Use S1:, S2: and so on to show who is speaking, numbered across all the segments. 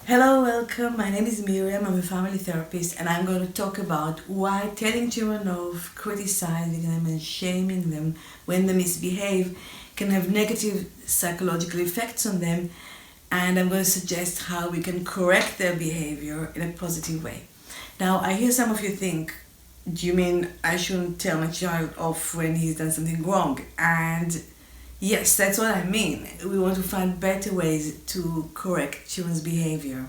S1: Hello, welcome. My name is Miriam. I'm a family therapist, and I'm going to talk about why telling children off, criticizing them, and shaming them when they misbehave can have negative psychological effects on them. And I'm going to suggest how we can correct their behavior in a positive way. Now, I hear some of you think, do you mean I shouldn't tell my child off when he's done something wrong? And yes, that's what I mean. We want to find better ways to correct children's behavior.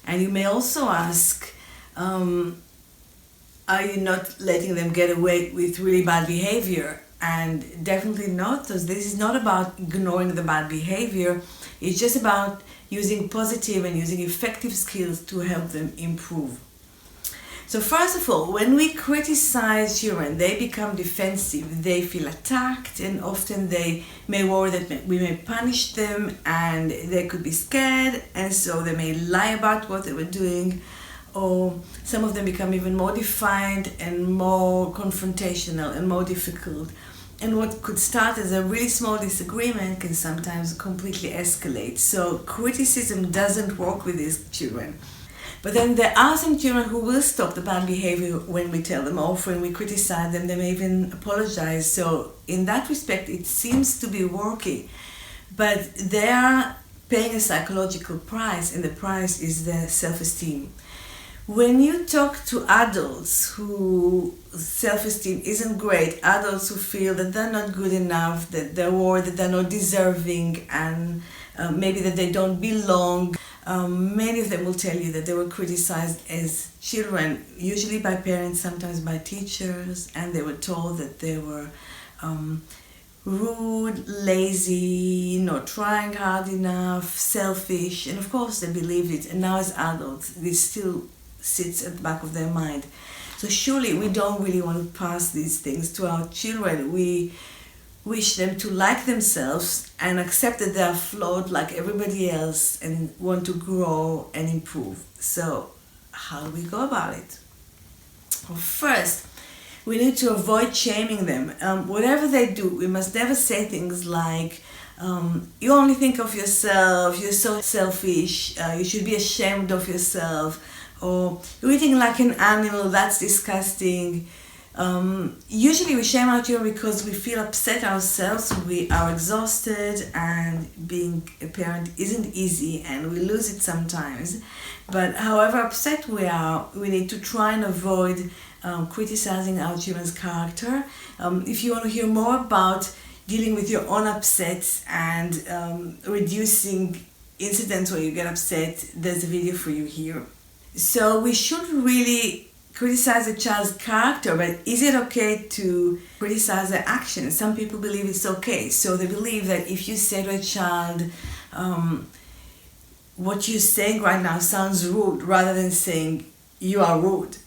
S1: And you may also ask, are you not letting them get away with really bad behavior? And definitely not, because this is not about ignoring the bad behavior. It's just about using positive and using effective skills to help them improve. So first of all, when we criticize children, they become defensive, they feel attacked, and often they may worry that we may punish them and they could be scared, and so they may lie about what they were doing, or some of them become even more defiant and more confrontational and more difficult. And what could start as a really small disagreement can sometimes completely escalate. So criticism doesn't work with these children. But then there are some children who will stop the bad behavior when we tell them off, when we criticize them, they may even apologize. So in that respect, it seems to be working. But they are paying a psychological price, and the price is their self-esteem. When you talk to adults whose self-esteem isn't great, adults who feel that they're not good enough, that they're worried that they're not deserving, and maybe that they don't belong, many of them will tell you that they were criticized as children, usually by parents, sometimes by teachers, and they were told that they were rude, lazy, not trying hard enough, selfish, and of course they believed it. And now as adults, this still sits at the back of their mind. So surely we don't really want to pass these things to our children. We wish them to like themselves and accept that they are flawed like everybody else and want to grow and improve. So how do we go about it? Well, first, we need to avoid shaming them. Whatever they do, we must never say things like, you only think of yourself, you're so selfish, you should be ashamed of yourself, or you're eating like an animal, that's disgusting. Usually we shame our children because we feel upset ourselves, we are exhausted, and being a parent isn't easy and we lose it sometimes. But however upset we are, we need to try and avoid criticizing our children's character. If you want to hear more about dealing with your own upsets and reducing incidents where you get upset, there's a video for you here. So we should really criticize a child's character, but is it okay to criticize their actions? Some people believe it's okay. So they believe that if you say to a child, what you're saying right now sounds rude, rather than saying you are rude,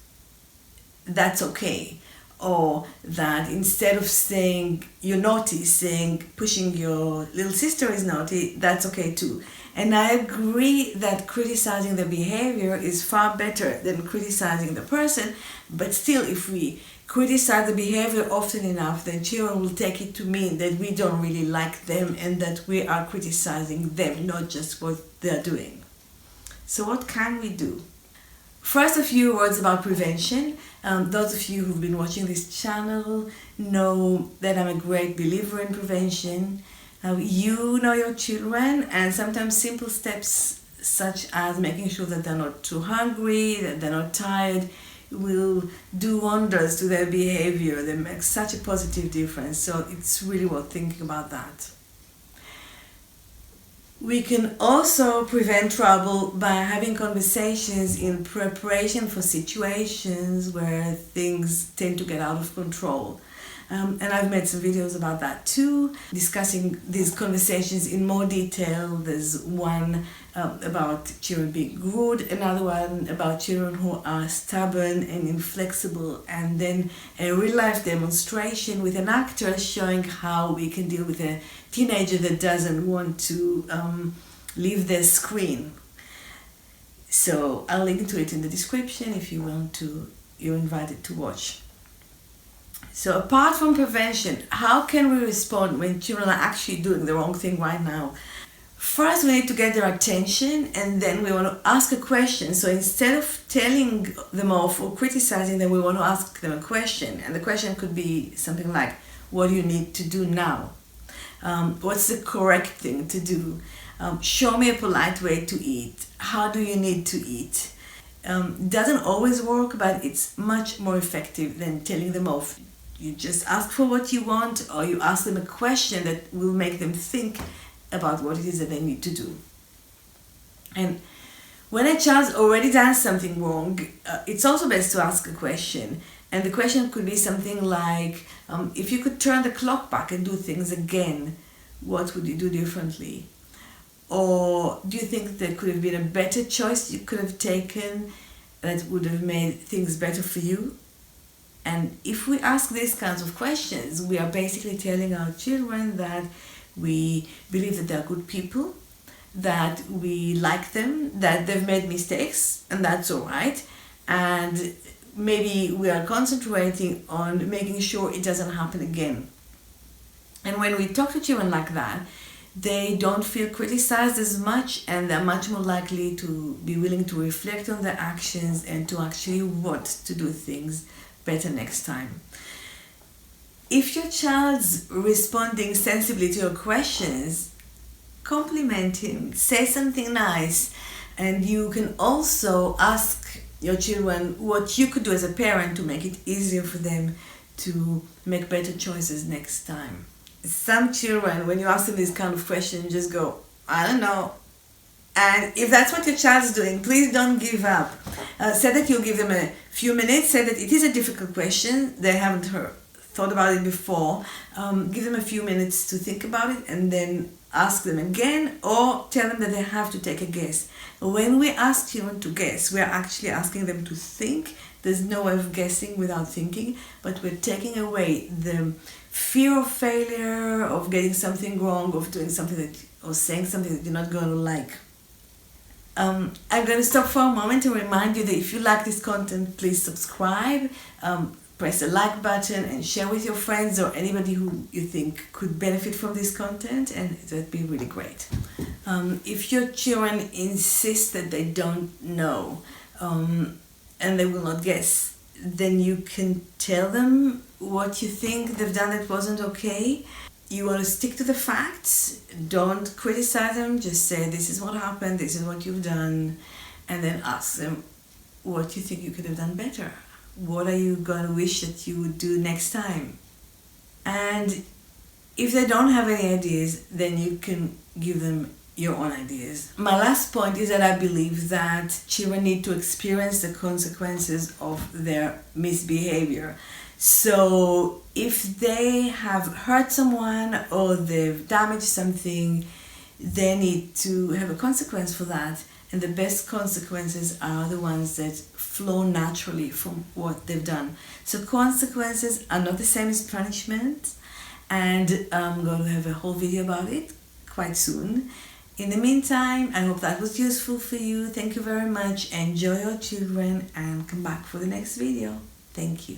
S1: that's okay. Or that instead of saying you're naughty, saying pushing your little sister is naughty, that's okay too. And I agree that criticizing the behavior is far better than criticizing the person, but still if we criticize the behavior often enough, then children will take it to mean that we don't really like them and that we are criticizing them, not just what they're doing. So what can we do? First, a few words about prevention. Those of you who've been watching this channel know that I'm a great believer in prevention. You know your children, and sometimes simple steps such as making sure that they're not too hungry, that they're not tired, will do wonders to their behavior. They make such a positive difference, so it's really worth thinking about that. We can also prevent trouble by having conversations in preparation for situations where things tend to get out of control. And I've made some videos about that too, discussing these conversations in more detail. There's one about children being rude, another one about children who are stubborn and inflexible, and then a real-life demonstration with an actor showing how we can deal with a teenager that doesn't want to leave their screen. So I'll link to it in the description if you want to, you're invited to watch. So apart from prevention, how can we respond when children are actually doing the wrong thing right now? First, we need to get their attention, and then we want to ask a question. So instead of telling them off or criticizing them, we want to ask them a question. And the question could be something like, what do you need to do now? What's the correct thing to do? Show me a polite way to eat. How do you need to eat? Doesn't always work, but it's much more effective than telling them off. You just ask for what you want, or you ask them a question that will make them think about what it is that they need to do. And when a child's already done something wrong, it's also best to ask a question. And the question could be something like, if you could turn the clock back and do things again, what would you do differently? Or do you think there could have been a better choice you could have taken that would have made things better for you? And if we ask these kinds of questions, we are basically telling our children that we believe that they're good people, that we like them, that they've made mistakes, and that's all right. And maybe we are concentrating on making sure it doesn't happen again. And when we talk to children like that, they don't feel criticized as much, and they're much more likely to be willing to reflect on their actions and to actually want to do things better next time. If your child's responding sensibly to your questions, compliment him, say something nice, and you can also ask your children what you could do as a parent to make it easier for them to make better choices next time. Some children, when you ask them this kind of question, just go, I don't know. And if that's what your child is doing, please don't give up. Say that you'll give them a few minutes. Say that it is a difficult question. They haven't thought about it before. Give them a few minutes to think about it, and then ask them again, or tell them that they have to take a guess. When we ask children to guess, we are actually asking them to think. There's no way of guessing without thinking, but we're taking away the fear of failure, of getting something wrong, of doing something or saying something that you're not going to like. I'm going to stop for a moment and remind you that if you like this content, please subscribe, press the like button, and share with your friends or anybody who you think could benefit from this content, and that'd be really great. If your children insist that they don't know and they will not guess, then you can tell them what you think they've done that wasn't okay. You want to stick to the facts. Don't criticize them. Just say, this is what happened, this is what you've done, and then ask them what you think you could have done better. What are you going to wish that you would do next time? And if they don't have any ideas, then you can give them your own ideas. My last point is that I believe that children need to experience the consequences of their misbehavior. So if they have hurt someone or they've damaged something, they need to have a consequence for that. And the best consequences are the ones that flow naturally from what they've done. So consequences are not the same as punishment, and I'm going to have a whole video about it quite soon. In the meantime, I hope that was useful for you. Thank you very much. Enjoy your children and come back for the next video. Thank you.